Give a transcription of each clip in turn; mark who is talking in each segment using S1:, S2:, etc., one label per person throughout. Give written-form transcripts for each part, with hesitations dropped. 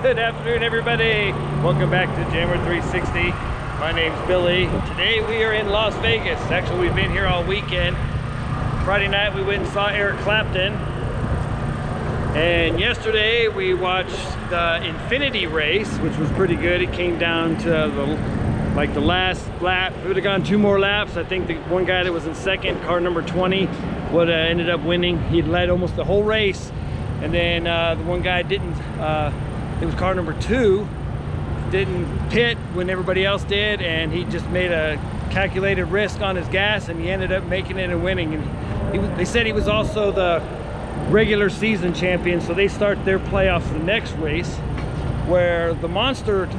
S1: Good afternoon, everybody. Welcome back to Jammer 360. My name's Billy. Today we are in Las Vegas. Actually, we've been here all weekend. Friday night we went and saw Eric Clapton. And yesterday we watched the Infinity race, which was pretty good. It came down to the last lap. If it would have gone 2 more laps, I think the one guy that was in second, car number 20, would have ended up winning. He'd led almost the whole race. And then the one guy didn't, it was car number 2, didn't pit when everybody else did, and he just made a calculated risk on his gas, and he ended up making it and winning. And they said he was also the regular season champion, so they start their playoffs the next race, where the Monster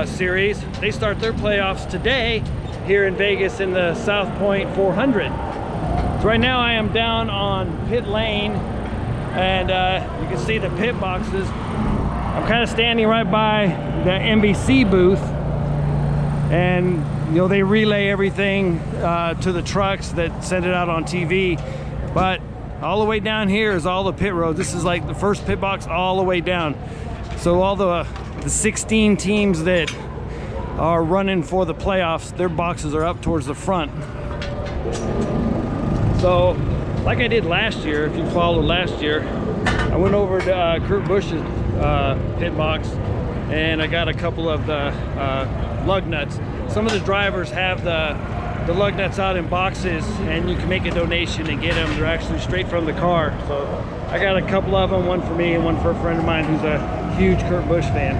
S1: Series, they start their playoffs today here in Vegas in the South Point 400. So right now I am down on pit lane, and you can see the pit boxes. I'm kind of standing right by the NBC booth, and you know, they relay everything to the trucks that send it out on TV. But all the way down here is all the pit roads. This is like the first pit box all the way down. So all the 16 teams that are running for the playoffs, their boxes are up towards the front. So like I did last year, if you followed last year, I went over to Kurt Busch's pit box, and I got a couple of the lug nuts. Some of the drivers have the lug nuts out in boxes, and you can make a donation and get them. They're actually straight from the car. So I got a couple of them, one for me and one for a friend of mine who's a huge Kurt Busch fan.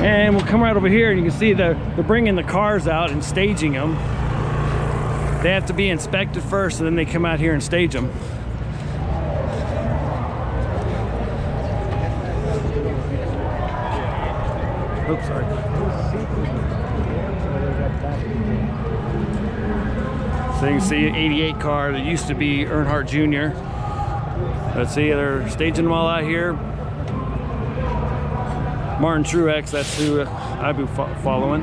S1: And we'll come right over here, and you can see they're bringing the cars out and staging them. They have to be inspected first, and then they come out here and stage them. Oops, sorry. So you can see an 88 car that used to be Earnhardt Jr. Let's see, they're staging them all out here. Martin Truex, that's who I've been following.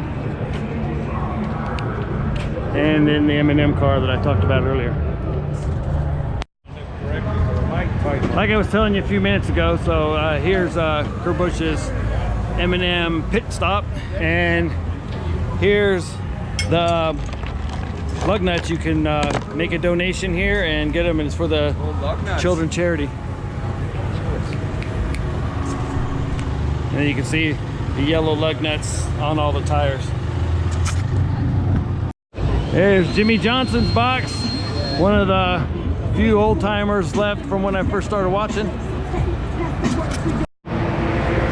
S1: And then the M&M car that I talked about earlier. Like I was telling you a few minutes ago, so here's Kurt Busch's M&M pit stop, and here's the lug nuts. You can make a donation here and get them, and it's for the children charity. And you can see the yellow lug nuts on all the tires. There's Jimmy Johnson's box, one of the few old timers left from when I first started watching.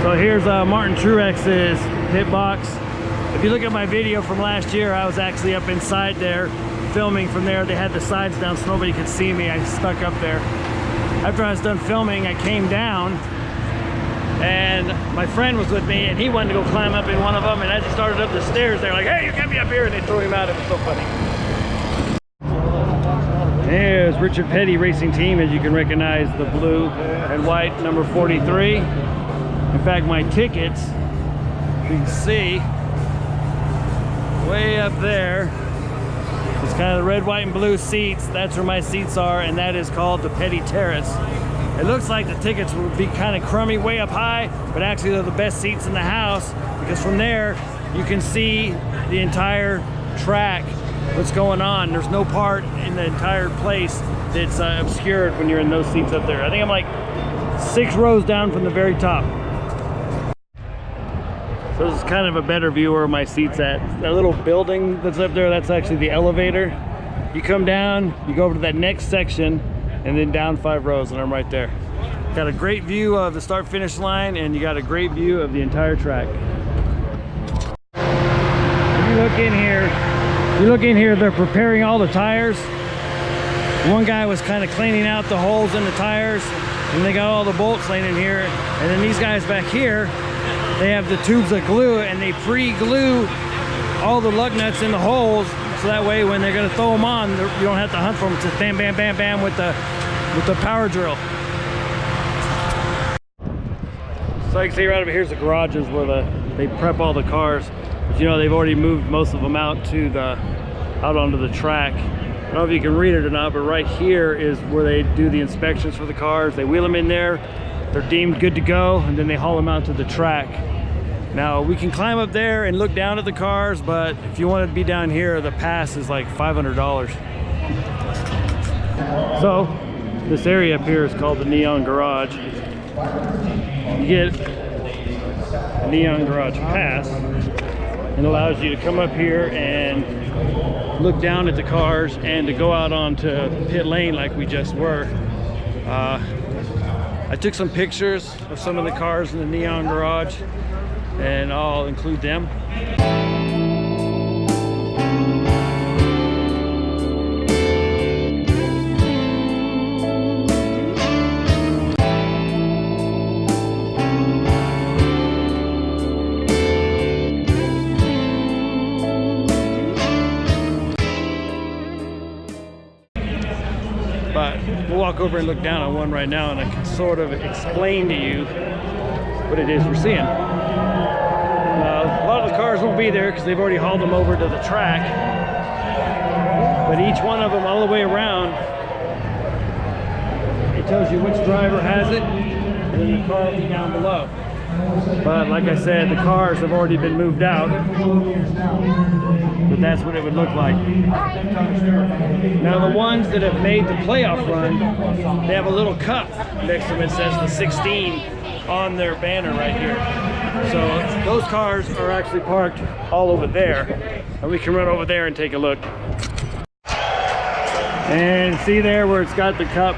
S1: So here's Martin Truex's pit box. If you look at my video from last year, I was actually up inside there filming from there. They had the sides down so nobody could see me. I stuck up there. After I was done filming, I came down, and my friend was with me, and he wanted to go climb up in one of them, and as he started up the stairs, they're like, "Hey, you got me up here," and they threw him out. It was so funny. There's Richard Petty Racing Team, as you can recognize the blue and white number 43. In fact, my tickets, you can see way up there, it's kind of the red, white, and blue seats. That's where my seats are, and that is called the Petty Terrace. It looks like the tickets would be kind of crummy way up high, but actually they're the best seats in the house, because from there you can see the entire track, what's going on. There's no part in the entire place that's obscured when you're in those seats up there. I think I'm like 6 rows down from the very top. So this is kind of a better view where my seat's at. That little building that's up there, that's actually the elevator. You come down, you go over to that next section, and then down 5 rows, and I'm right there. Got a great view of the start-finish line, and you got a great view of the entire track. If you look in here, they're preparing all the tires. One guy was kind of cleaning out the holes in the tires, and they got all the bolts laying in here. And then these guys back here, they have the tubes of glue, and they pre-glue all the lug nuts in the holes, so that way when they're going to throw them on, you don't have to hunt for them. It's just bam, bam, bam, bam with the power drill. So you can see right over here's the garages where they prep all the cars. But you know, they've already moved most of them out onto the track. don't know if you can read it or not, but right here is where they do the inspections for the cars. They wheel them in there, they're deemed good to go, and then they haul them out to the track. Now, we can climb up there and look down at the cars, but if you want to be down here, the pass is like $500. So, this area up here is called the Neon Garage. You get a Neon Garage pass. It allows you to come up here and look down at the cars and to go out onto pit lane like we just were. I took some pictures of some of the cars in the Neon Garage, and I'll include them. But we'll walk over and look down on one right now, and I can sort of explain to you what it is we're seeing. A lot of the cars won't be there because they've already hauled them over to the track, but each one of them all the way around, it tells you which driver has it, and then the car will be down below. But like I said, the cars have already been moved out, but that's what it would look like. Now the ones that have made the playoff run, they have a little cup next to them that says the 16 on their banner right here. So those cars are actually parked all over there, and we can run over there and take a look. And see there where it's got the cup,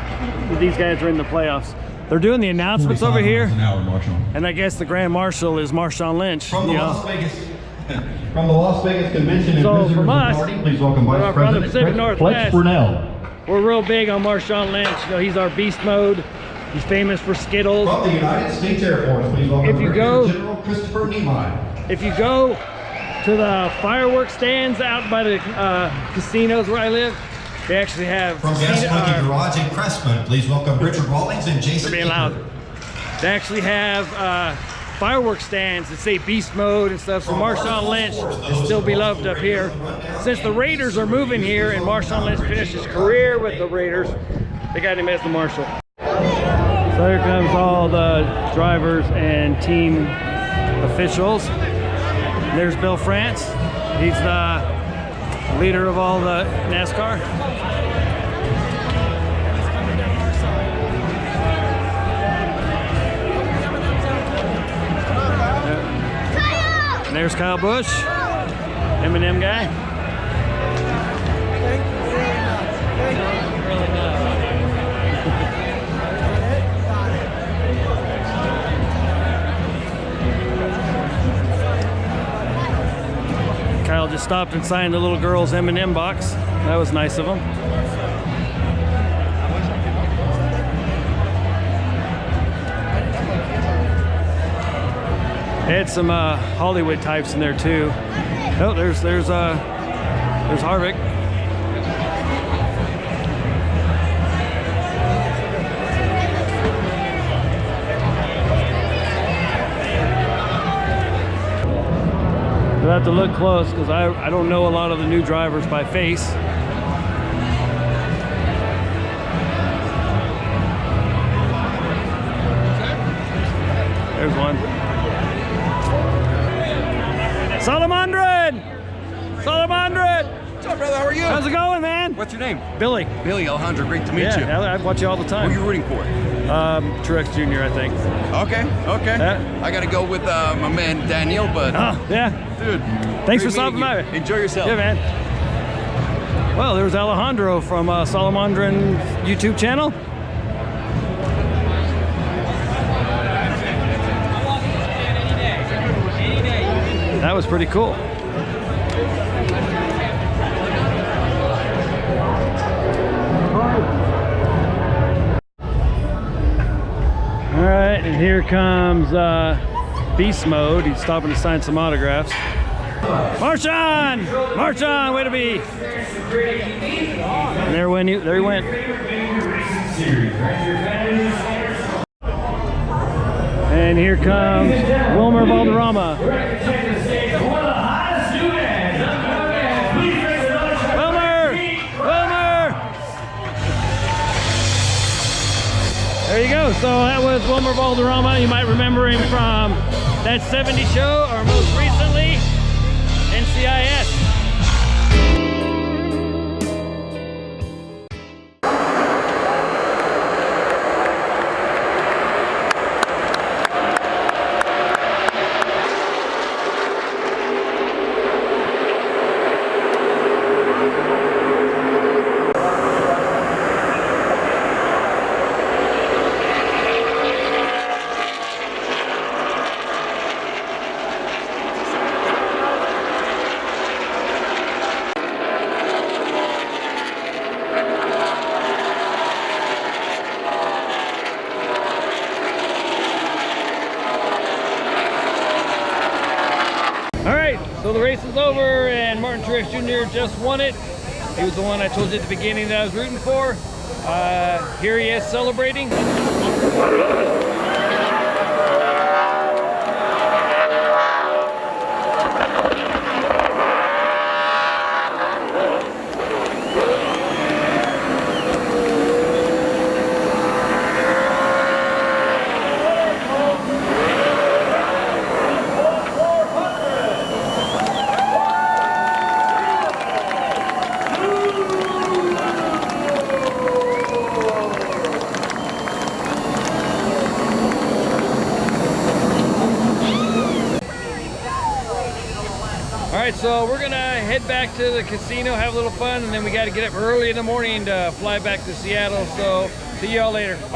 S1: these guys are in the playoffs. They're doing the announcements over here, and I guess the Grand Marshal is Marshawn Lynch.
S2: From the Las Vegas Convention and
S1: So
S2: Visitors
S1: from us,
S2: Authority, please welcome Vice
S1: from the
S2: President
S1: Pacific Northwest,
S2: Flex Brunel.
S1: We're real big on Marshawn Lynch. You know, he's our beast mode. He's famous for Skittles.
S2: From the United States Air Force, please welcome
S1: If you go-
S2: General Christopher Niemeyer.
S1: If you go to the fireworks stands out by the casinos where I live, they actually have
S2: From Gas Monkey Garage in Crestman, please welcome Richard Rawlings and Jason.
S1: They're being loud. They actually have fireworks stands that say beast mode and stuff. So Marshawn Lynch is still beloved up here. Since the Raiders are moving here and Marshawn Lynch finished his career with the Raiders, they got him as the Marshal. So here comes all the drivers and team officials. There's Bill France. He's the leader of all the NASCAR. And there's Kyle Busch, M&M guy. Kyle just stopped and signed the little girl's M&M box. That was nice of him. They had some Hollywood types in there too. Oh, there's Harvick. You'll have to look close because I don't know a lot of the new drivers by face. There's one. Salamandra! Salamandra!
S3: What's up, brother? How are you?
S1: How's it going, man?
S3: What's your name?
S1: Billy.
S3: Billy Alejandro. Great to meet you.
S1: Yeah, I watch you all the
S3: Who
S1: time.
S3: are you rooting for?
S1: Truex Jr., I think.
S3: Okay.
S1: Yeah.
S3: I gotta go with my man Daniel, but
S1: Oh, yeah.
S3: dude,
S1: Thanks for
S3: great
S1: stopping
S3: meeting
S1: by.
S3: you. Enjoy yourself.
S1: Yeah, man. Well, there's Alejandro from Salamandran YouTube channel. That was pretty cool. All right, and here comes Beast Mode. He's stopping to sign some autographs. Marshawn! Marshawn, way to be! And there he went. And here comes Wilmer Valderrama. Wilmer! Wilmer! so that was Wilmer Valderrama. You might remember him from that 70 show, or most recently, NCIS. So the race is over and Martin Truex Jr. just won it. He was the one I told you at the beginning that I was rooting for. Here he is celebrating. All right, so we're gonna head back to the casino, have a little fun, and then we got to get up early in the morning to fly back to Seattle. So see y'all later. Bye.